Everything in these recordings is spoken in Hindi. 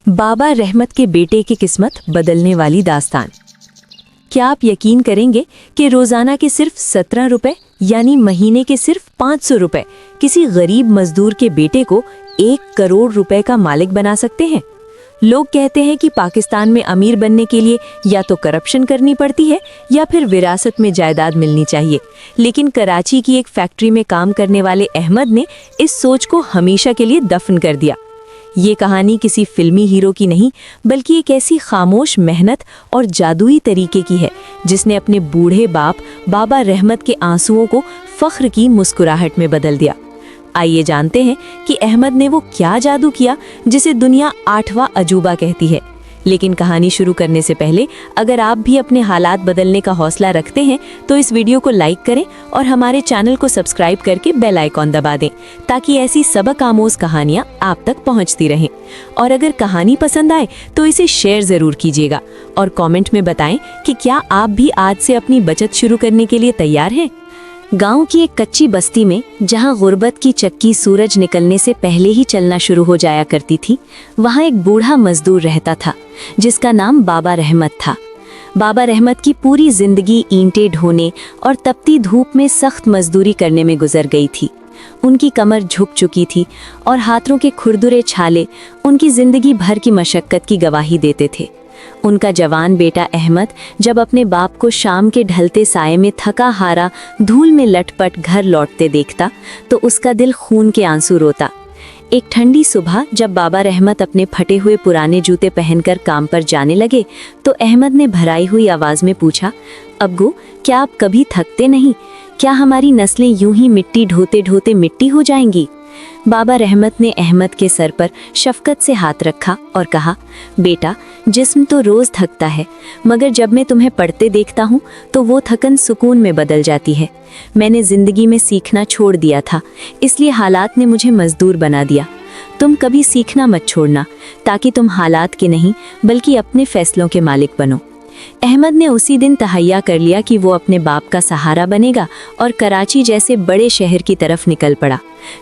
बाबा रहमत के बेटे की किस्मत बदलने वाली दास्तान। क्या आप यकीन करेंगे कि रोजाना के सिर्फ 17 रुपए यानी महीने के सिर्फ 500 रुपए किसी गरीब मजदूर के बेटे को 1 करोड़ रुपए का मालिक बना सकते हैं। लोग कहते हैं कि पाकिस्तान में अमीर बनने के लिए या तो करप्शन करनी पड़ती है या फिर विरासत में जायदाद मिलनी चाहिए, लेकिन कराची की एक फैक्ट्री में काम करने वाले अहमद ने इस सोच को हमेशा के लिए दफन कर दिया। ये कहानी किसी फिल्मी हीरो की नहीं, बल्कि एक ऐसी खामोश मेहनत और जादुई तरीके की है जिसने अपने बूढ़े बाप बाबा रहमत के आंसुओं को फख्र की मुस्कुराहट में बदल दिया। आइए जानते हैं कि अहमद ने वो क्या जादू किया जिसे दुनिया 8वां अजूबा कहती है। लेकिन कहानी शुरू करने से पहले अगर आप भी अपने हालात बदलने का हौसला रखते हैं तो इस वीडियो को लाइक करें और हमारे चैनल को सब्सक्राइब करके बेल आइकॉन दबा दें, ताकि ऐसी सबक आमोज कहानियां आप तक पहुंचती रहें। और अगर कहानी पसंद आए तो इसे शेयर जरूर कीजिएगा और कमेंट में बताएं कि क्या आप भी आज से अपनी बचत शुरू करने के लिए तैयार हैं। गांव की एक कच्ची बस्ती में, जहां गुर्बत की चक्की सूरज निकलने से पहले ही चलना शुरू हो जाया करती थी, वहां एक बूढ़ा मजदूर रहता था जिसका नाम बाबा रहमत था। बाबा रहमत की पूरी जिंदगी ईंटें ढोने और तपती धूप में सख्त मजदूरी करने में गुजर गई थी। उनकी कमर झुक चुकी थी और हाथों के खुरदुरे छाले उनकी जिंदगी भर की मशक्कत की गवाही देते थे। उनका जवान बेटा अहमद जब अपने बाप को शाम के ढलते साये में थका हारा धूल में लटपट घर लौटते देखता तो उसका दिल खून के आंसू रोता। एक ठंडी सुबह जब बाबा रहमत अपने फटे हुए पुराने जूते पहनकर काम पर जाने लगे तो अहमद ने भराई हुई आवाज में पूछा, अब्बू, क्या आप कभी थकते नहीं? क्या हमारी नस्लें यूं ही मिट्टी ढोते ढोते मिट्टी हो जाएंगी? बाबा रहमत ने अहमद के सर पर शफकत से हाथ रखा और कहा, बेटा, जिस्म तो रोज थकता है, मगर जब मैं तुम्हें पढ़ते देखता हूँ तो वो थकन सुकून में बदल जाती है। मैंने जिंदगी में सीखना छोड़ दिया था, इसलिए हालात ने मुझे मजदूर बना दिया। तुम कभी सीखना मत छोड़ना, ताकि तुम हालात के नहीं बल्कि अपने फैसलों के मालिक बनो। अहमद ने उसी दिन तहैया कर लिया कि वो अपने बाप का सहारा बनेगा और कराची जैसे बड़े शहर की तरफ निकल पड़ा।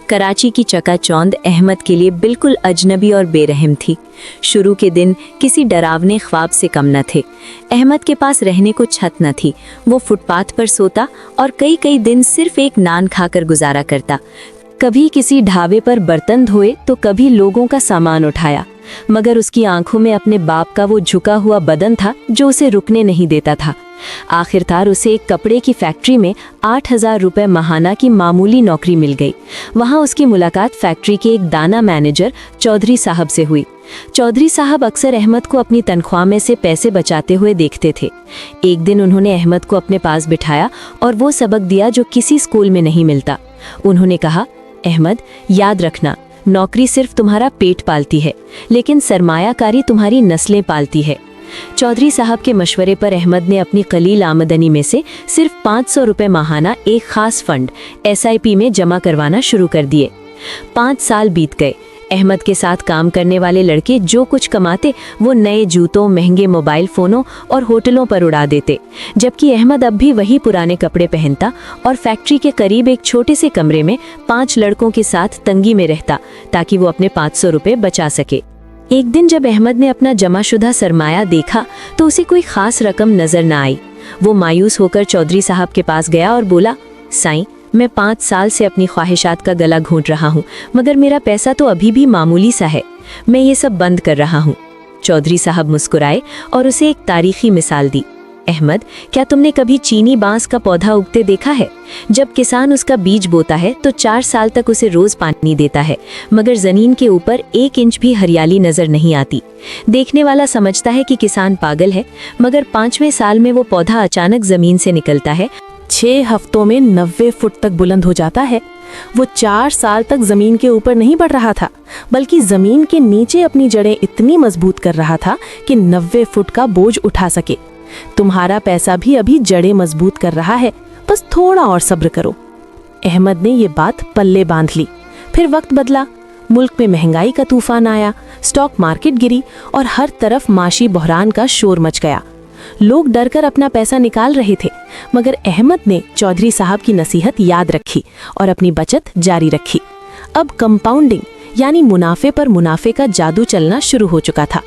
कराची की चकाचौंध अहमद के लिए बिल्कुल अजनबी और बेरहम थी। शुरू के दिन किसी डरावने ख्वाब से कम न थे। अहमद के पास रहने को छत न थी। वो फुटपाथ पर सोता और कई कई दिन सिर्फ एक नान खाकर गुजारा करता। कभी किसी ढाबे पर बर्तन धोए तो कभी लोगों का सामान उठाया, मगर उसकी आंखों में अपने बाप का वो झुका हुआ बदन था जो उसे रुकने नहीं देता था। आखिरकार उसे एक कपड़े की फैक्ट्री में 8,000 रुपए माहाना की मामूली नौकरी मिल गई। वहां उसकी मुलाकात फैक्ट्री के एक दाना मैनेजर चौधरी साहब से हुई। चौधरी साहब अक्सर अहमद को अपनी तनख्वाह में से पैसे बचाते हुए देखते थे। एक दिन उन्होंने अहमद को अपने पास बिठाया और वो सबक दिया जो किसी स्कूल में नहीं मिलता। उन्होंने कहा, अहमद, याद रखना, नौकरी सिर्फ तुम्हारा पेट पालती है, लेकिन सरमायाकारी तुम्हारी नस्लें पालती है। चौधरी साहब के मशवरे पर अहमद ने अपनी कलील आमदनी में से सिर्फ 500 रुपए माहाना एक खास फंड SIP में जमा करवाना शुरू कर दिए। 5 साल बीत गए। अहमद के साथ काम करने वाले लड़के जो कुछ कमाते वो नए जूतों, महंगे मोबाइल फ़ोनों और होटलों पर उड़ा देते, जबकि अहमद अब भी वही पुराने कपड़े पहनता और फैक्ट्री के करीब एक छोटे से कमरे में 5 लड़कों के साथ तंगी में रहता, ताकि वो अपने 500 रुपए बचा सके। एक दिन जब अहमद ने अपना जमाशुदा सरमाया देखा तो उसे कोई खास रकम नजर न आई। वो मायूस होकर चौधरी साहब के पास गया और बोला, साईं, मैं 5 साल से अपनी ख्वाहिशात का गला घोंट रहा हूँ, मगर मेरा पैसा तो अभी भी मामूली सा है। मैं ये सब बंद कर रहा हूँ। चौधरी साहब मुस्कुराए और उसे एक तारीखी मिसाल दी। अहमद, क्या तुमने कभी चीनी बांस का पौधा उगते देखा है? जब किसान उसका बीज बोता है तो 4 साल तक उसे रोज पानी देता है, मगर जमीन के ऊपर 1 इंच भी हरियाली नजर नहीं आती। देखने वाला समझता है कि किसान पागल है, मगर 5वें साल में वो पौधा अचानक जमीन से निकलता है, 6 हफ्तों में 90 फुट तक बुलंद हो जाता है। वो 4 साल तक जमीन के ऊपर नहीं बढ़ रहा था, बल्कि जमीन के नीचे अपनी जड़ें इतनी मजबूत कर रहा था कि 90 फुट का बोझ उठा सके। तुम्हारा पैसा भी अभी जड़ें मजबूत कर रहा है, बस थोड़ा और सब्र करो। अहमद ने ये बात पल्ले बांध ली। फिर वक्त बदला। मुल्क में महंगाई का तूफान आया, स्टॉक मार्केट गिरी और हर तरफ माशी बहरान का शोर मच गया। लोग डरकर अपना पैसा निकाल रहे थे, मगर अहमद ने चौधरी साहब की नसीहत याद रखी और अपनी बचत जारी रखी। अब कंपाउंडिंग यानी मुनाफे पर मुनाफे का जादू चलना शुरू हो चुका था।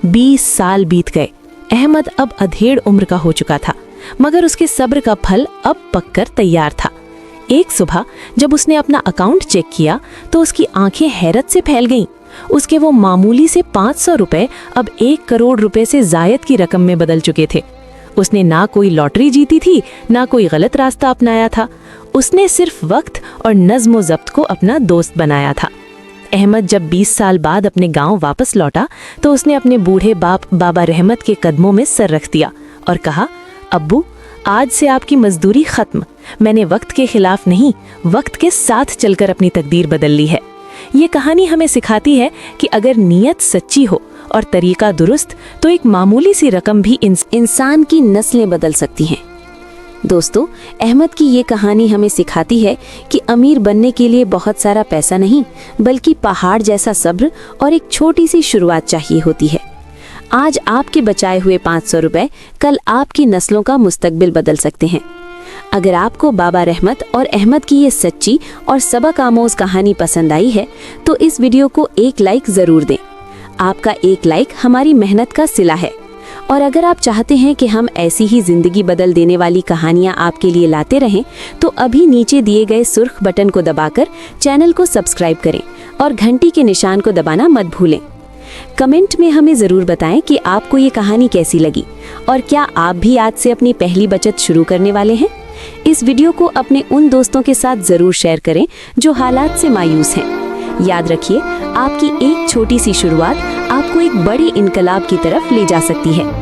20 साल बीत गए। अहमद अब अधेड़ उम्र का हो चुका था, मगर उसके सब्र का फल अब पककर तैयार था। एक सुबह जब उसने अपना अकाउंट चेक किया तो उसकी आंखें हैरत से फैल गईं। उसके वो मामूली से 500 रुपए अब 1 करोड़ रुपए से जायद की रकम में बदल चुके थे। उसने ना कोई लॉटरी जीती थी, ना कोई गलत रास्ता अपनाया था। उसने सिर्फ वक्त और नज्म ज़ब्त को अपना दोस्त बनाया था। अहमद जब 20 साल बाद अपने गांव वापस लौटा तो उसने अपने बूढ़े बाप बाबा रहमत के कदमों में सर रख दिया और कहा, अब्बू, आज से आपकी मजदूरी खत्म। मैंने वक्त के खिलाफ नहीं, वक्त के साथ चलकर अपनी तकदीर बदल ली है। ये कहानी हमें सिखाती है कि अगर नीयत सच्ची हो और तरीका दुरुस्त तो एक मामूली सी रकम भी इंसान की नस्लें बदल सकती हैं। दोस्तों, अहमद की ये कहानी हमें सिखाती है कि अमीर बनने के लिए बहुत सारा पैसा नहीं, बल्कि पहाड़ जैसा सब्र और एक छोटी सी शुरुआत चाहिए होती है। आज आपके बचाए हुए 500 रुपए कल आपकी नस्लों का मुस्तकबिल बदल सकते हैं। अगर आपको बाबा रहमत और अहमद की ये सच्ची और सबक आमोज कहानी पसंद आई है तो इस वीडियो को एक लाइक ज़रूर दें। आपका एक लाइक हमारी मेहनत का सिला है। और अगर आप चाहते हैं कि हम ऐसी ही जिंदगी बदल देने वाली कहानियां आपके लिए लाते रहें तो अभी नीचे दिए गए सुर्ख बटन को दबाकर चैनल को सब्सक्राइब करें और घंटी के निशान को दबाना मत भूलें। कमेंट में हमें ज़रूर बताएं कि आपको ये कहानी कैसी लगी और क्या आप भी आज से अपनी पहली बचत शुरू करने वाले हैं। इस वीडियो को अपने उन दोस्तों के साथ ज़रूर शेयर करें जो हालात से मायूस हैं। याद रखिए, आपकी एक छोटी सी शुरुआत आपको एक बड़े इनकलाब की तरफ ले जा सकती है।